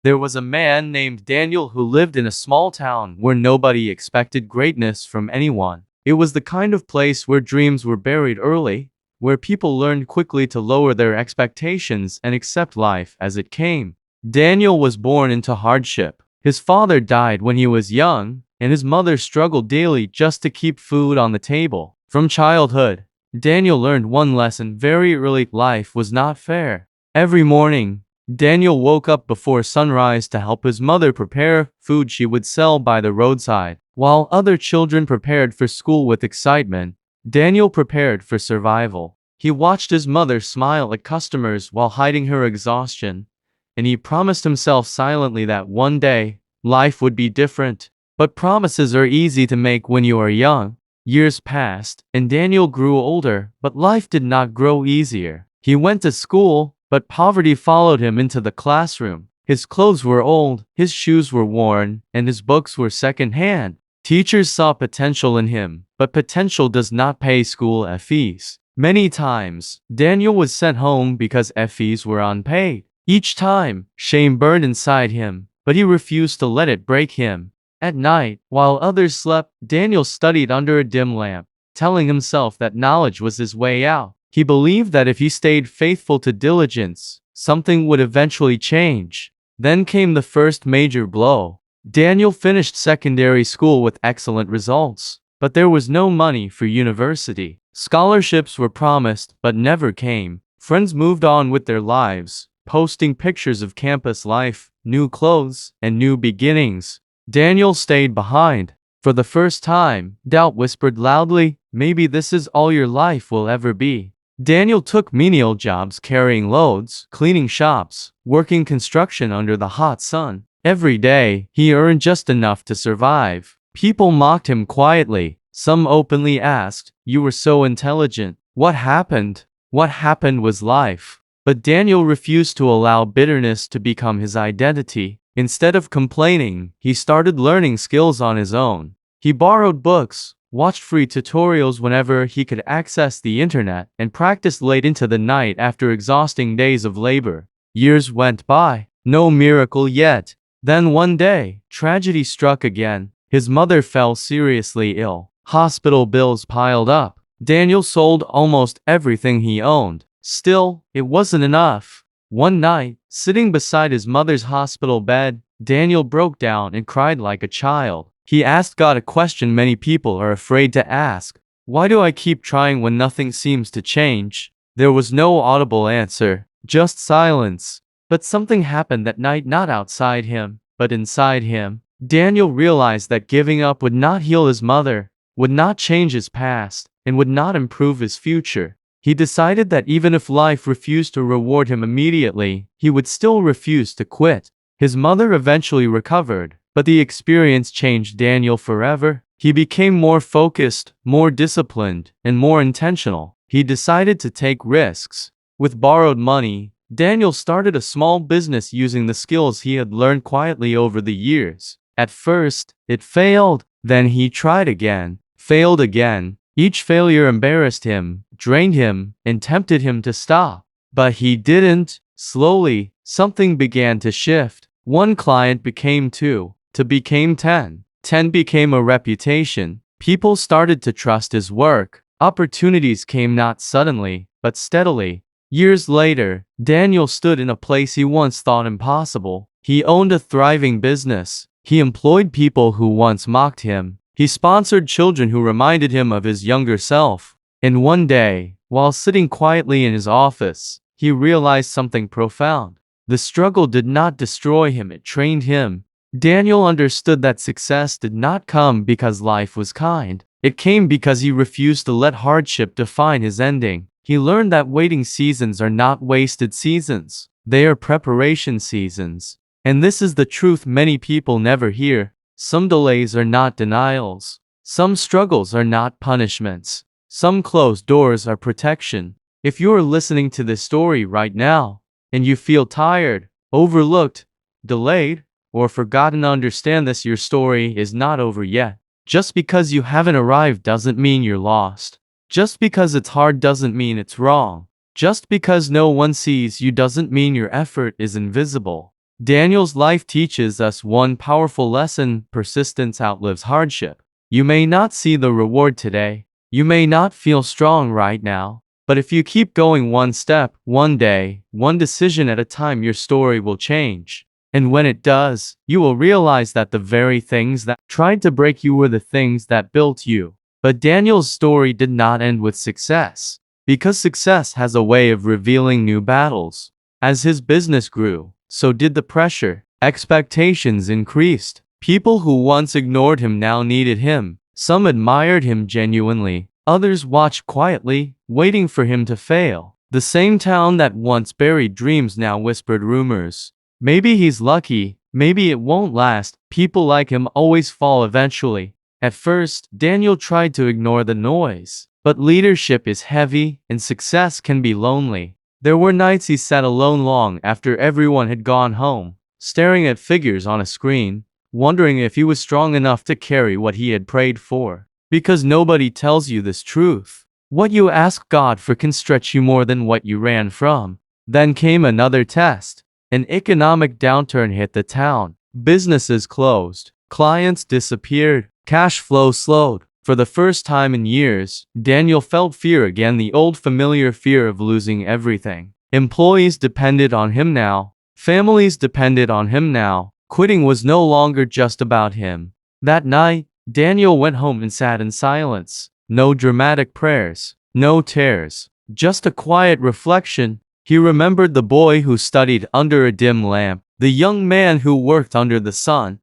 There was a man named Daniel who lived in a small town where nobody expected greatness from anyone. It was the kind of place where dreams were buried early, where people learned quickly to lower their expectations and accept life as it came. Daniel was born into hardship. His father died when he was young, and his mother struggled daily just to keep food on the table. From childhood, Daniel learned one lesson very early: life was not fair. Every morning, Daniel woke up before sunrise to help his mother prepare food she would sell by the roadside. While other children prepared for school with excitement, Daniel prepared for survival. He watched his mother smile at customers while hiding her exhaustion, and he promised himself silently that one day, life would be different. But promises are easy to make when you are young. Years passed, and Daniel grew older, but life did not grow easier. He went to school, but poverty followed him into the classroom. His clothes were old, his shoes were worn, and his books were second-hand. Teachers saw potential in him, but potential does not pay school fees. Many times, Daniel was sent home because fees were unpaid. Each time, shame burned inside him, but he refused to let it break him. At night, while others slept, Daniel studied under a dim lamp, telling himself that knowledge was his way out. He believed that if he stayed faithful to diligence, something would eventually change. Then came the first major blow. Daniel finished secondary school with excellent results, but there was no money for university. Scholarships were promised, but never came. Friends moved on with their lives, posting pictures of campus life, new clothes, and new beginnings. Daniel stayed behind. For the first time, doubt whispered loudly, "Maybe this is all your life will ever be." Daniel took menial jobs carrying loads, cleaning shops, working construction under the hot sun. Every day, he earned just enough to survive. People mocked him quietly. Some openly asked, "You were so intelligent. What happened?" What happened was life. But Daniel refused to allow bitterness to become his identity. Instead of complaining, he started learning skills on his own. He borrowed books, watched free tutorials whenever he could access the internet, and practiced late into the night after exhausting days of labor. Years went by, no miracle yet. Then one day, tragedy struck again. His mother fell seriously ill. Hospital bills piled up. Daniel sold almost everything he owned. Still, it wasn't enough. One night, sitting beside his mother's hospital bed, Daniel broke down and cried like a child. He asked God a question many people are afraid to ask. Why do I keep trying when nothing seems to change? There was no audible answer, just silence. But something happened that night, not outside him, but inside him. Daniel realized that giving up would not heal his mother, would not change his past, and would not improve his future. He decided that even if life refused to reward him immediately, he would still refuse to quit. His mother eventually recovered, but the experience changed Daniel forever. He became more focused, more disciplined, and more intentional. He decided to take risks. With borrowed money, Daniel started a small business using the skills he had learned quietly over the years. At first, it failed. Then he tried again, failed again. Each failure embarrassed him, drained him, and tempted him to stop. But he didn't. Slowly, something began to shift. One client became 2, 2 became 10, 10 became a reputation. People started to trust his work. Opportunities came not suddenly, but steadily. Years later, Daniel stood in a place he once thought impossible. He owned a thriving business. He employed people who once mocked him. He sponsored children who reminded him of his younger self. And one day, while sitting quietly in his office, he realized something profound. The struggle did not destroy him, it trained him. Daniel understood that success did not come because life was kind. It came because he refused to let hardship define his ending. He learned that waiting seasons are not wasted seasons. They are preparation seasons. And this is the truth many people never hear. Some delays are not denials. Some struggles are not punishments. Some closed doors are protection. If you are listening to this story right now, and you feel tired, overlooked, delayed, or forgotten, understand this: your story is not over yet. Just because you haven't arrived doesn't mean you're lost. Just because it's hard doesn't mean it's wrong. Just because no one sees you doesn't mean your effort is invisible. Daniel's life teaches us one powerful lesson: persistence outlives hardship. You may not see the reward today. You may not feel strong right now. But if you keep going one step, one day, one decision at a time, your story will change. And when it does, you will realize that the very things that tried to break you were the things that built you. But Daniel's story did not end with success, because success has a way of revealing new battles. As his business grew, so did the pressure. Expectations increased. People who once ignored him now needed him. Some admired him genuinely. Others watched quietly, waiting for him to fail. The same town that once buried dreams now whispered rumors. Maybe he's lucky, maybe it won't last. People like him always fall eventually. At first, Daniel tried to ignore the noise. But leadership is heavy, and success can be lonely. There were nights he sat alone long after everyone had gone home, staring at figures on a screen, wondering if he was strong enough to carry what he had prayed for. Because nobody tells you this truth. What you ask God for can stretch you more than what you ran from. Then came another test. An economic downturn hit the town. Businesses closed. Clients disappeared. Cash flow slowed. For the first time in years, Daniel felt fear again, the old familiar fear of losing everything. Employees depended on him now. Families depended on him now. Quitting was no longer just about him. That night, Daniel went home and sat in silence. No dramatic prayers, no tears, just a quiet reflection. He remembered the boy who studied under a dim lamp, the young man who worked under the sun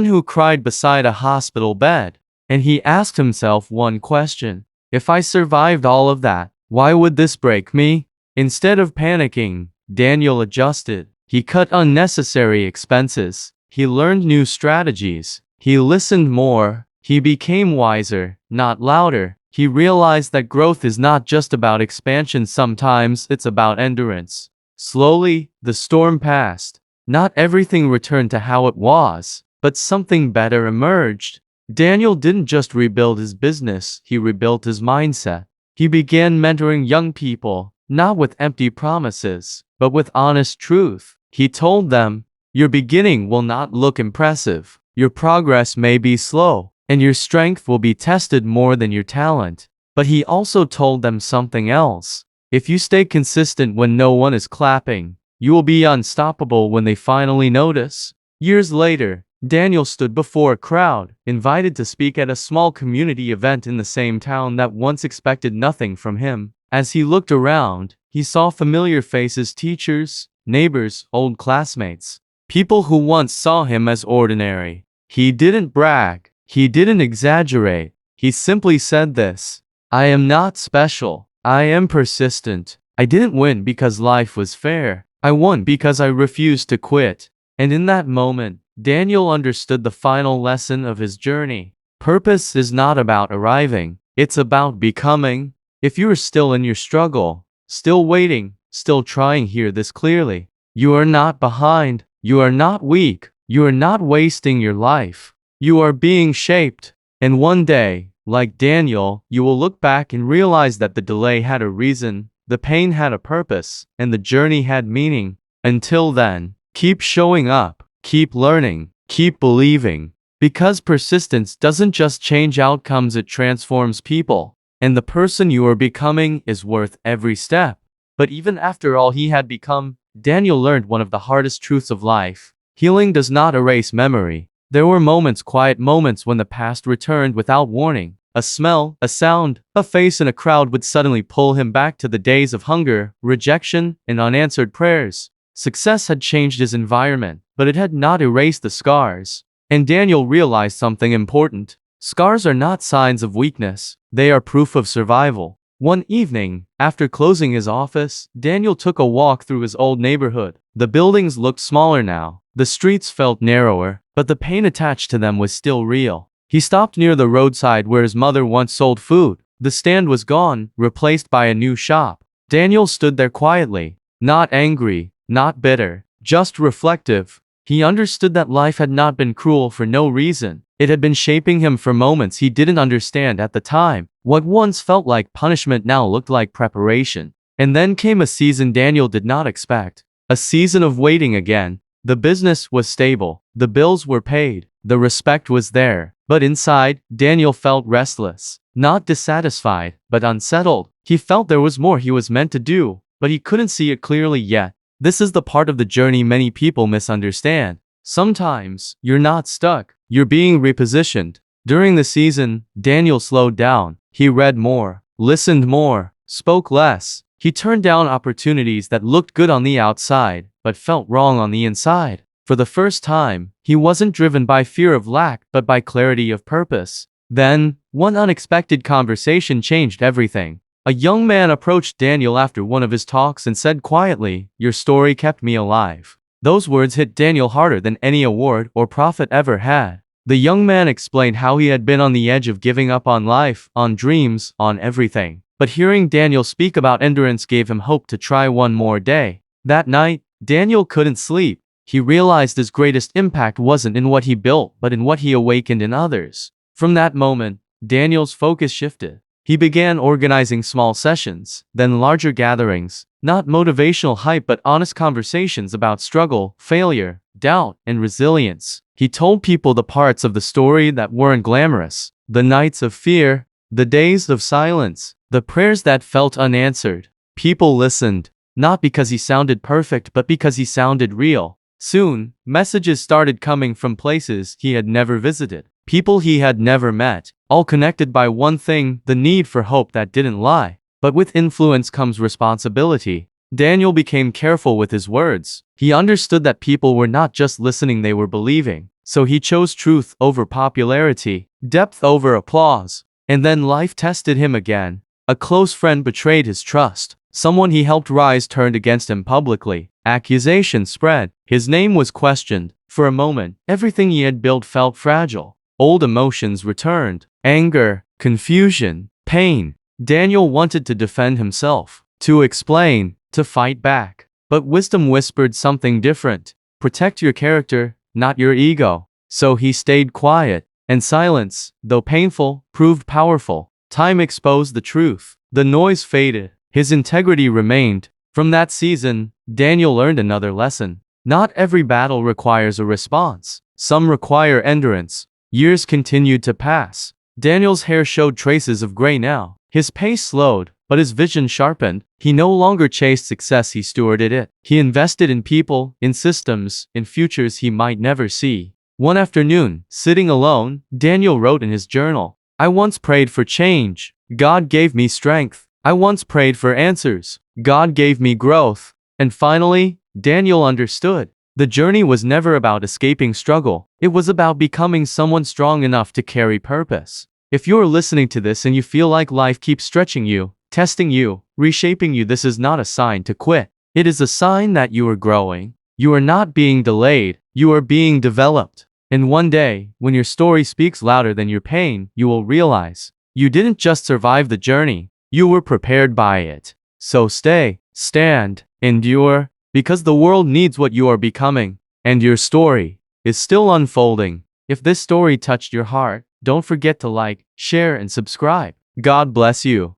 who cried beside a hospital bed. And he asked himself one question: if I survived all of that, why would this break me? Instead of panicking, Daniel adjusted. He cut unnecessary expenses. He learned new strategies. He listened more. He became wiser, not louder. He realized that growth is not just about expansion, sometimes it's about endurance. Slowly, the storm passed. Not everything returned to how it was, but something better emerged. Daniel didn't just rebuild his business, he rebuilt his mindset. He began mentoring young people, not with empty promises, but with honest truth. He told them, your beginning will not look impressive. Your progress may be slow, and your strength will be tested more than your talent. But he also told them something else. If you stay consistent when no one is clapping, you will be unstoppable when they finally notice. Years later, Daniel stood before a crowd, invited to speak at a small community event in the same town that once expected nothing from him. As he looked around, he saw familiar faces: teachers, neighbors, old classmates. People who once saw him as ordinary. He didn't brag. He didn't exaggerate. He simply said this: I am not special. I am persistent. I didn't win because life was fair. I won because I refused to quit. And in that moment, Daniel understood the final lesson of his journey. Purpose is not about arriving. It's about becoming. If you are still in your struggle, still waiting, still trying, hear this clearly. You are not behind. You are not weak. You are not wasting your life. You are being shaped. And one day, like Daniel, you will look back and realize that the delay had a reason, the pain had a purpose, and the journey had meaning. Until then, keep showing up, keep learning, keep believing. Because persistence doesn't just change outcomes, it transforms people. And the person you are becoming is worth every step. But even after all he had become, Daniel learned one of the hardest truths of life. Healing does not erase memory. There were moments, quiet moments, when the past returned without warning. A smell, a sound, a face in a crowd would suddenly pull him back to the days of hunger, rejection, and unanswered prayers. Success had changed his environment, but it had not erased the scars. And Daniel realized something important. Scars are not signs of weakness. They are proof of survival. One evening, after closing his office, Daniel took a walk through his old neighborhood. The buildings looked smaller now. The streets felt narrower, but the pain attached to them was still real. He stopped near the roadside where his mother once sold food. The stand was gone, replaced by a new shop. Daniel stood there quietly, not angry, not bitter, just reflective. He understood that life had not been cruel for no reason. It had been shaping him for moments he didn't understand at the time. What once felt like punishment now looked like preparation. And then came a season Daniel did not expect. A season of waiting again. The business was stable. The bills were paid. The respect was there. But inside, Daniel felt restless. Not dissatisfied, but unsettled. He felt there was more he was meant to do, but he couldn't see it clearly yet. This is the part of the journey many people misunderstand. Sometimes, you're not stuck. You're being repositioned. During the season, Daniel slowed down. He read more, listened more, spoke less. He turned down opportunities that looked good on the outside, but felt wrong on the inside. For the first time, he wasn't driven by fear of lack, but by clarity of purpose. Then, one unexpected conversation changed everything. A young man approached Daniel after one of his talks and said quietly, "Your story kept me alive." Those words hit Daniel harder than any award or profit ever had. The young man explained how he had been on the edge of giving up on life, on dreams, on everything. But hearing Daniel speak about endurance gave him hope to try one more day. That night, Daniel couldn't sleep. He realized his greatest impact wasn't in what he built, but in what he awakened in others. From that moment, Daniel's focus shifted. He began organizing small sessions, then larger gatherings. Not motivational hype, but honest conversations about struggle, failure, doubt, and resilience. He told people the parts of the story that weren't glamorous, the nights of fear, the days of silence, the prayers that felt unanswered. People listened, not because he sounded perfect, but because he sounded real. Soon, messages started coming from places he had never visited, people he had never met, all connected by one thing: the need for hope that didn't lie. But with influence comes responsibility. Daniel became careful with his words. He understood that people were not just listening, they were believing. So he chose truth over popularity, depth over applause. And then life tested him again. A close friend betrayed his trust. Someone he helped rise turned against him publicly. Accusations spread. His name was questioned. For a moment, everything he had built felt fragile. Old emotions returned. Anger, confusion, pain. Daniel wanted to defend himself, to explain, to fight back. But wisdom whispered something different. Protect your character, not your ego. So he stayed quiet. And silence, though painful, proved powerful. Time exposed the truth. The noise faded. His integrity remained. From that season, Daniel learned another lesson. Not every battle requires a response. Some require endurance. Years continued to pass. Daniel's hair showed traces of gray now. His pace slowed, but his vision sharpened. He no longer chased success, he stewarded it. He invested in people, in systems, in futures he might never see. One afternoon, sitting alone, Daniel wrote in his journal, "I once prayed for change. God gave me strength. I once prayed for answers. God gave me growth." And finally, Daniel understood. The journey was never about escaping struggle. It was about becoming someone strong enough to carry purpose. If you're listening to this and you feel like life keeps stretching you, testing you, reshaping you, this is not a sign to quit. It is a sign that you are growing. You are not being delayed. You are being developed. And one day, when your story speaks louder than your pain, you will realize you didn't just survive the journey, you were prepared by it. So stay, stand, endure, because the world needs what you are becoming, and your story is still unfolding. If this story touched your heart, don't forget to like, share, and subscribe. God bless you.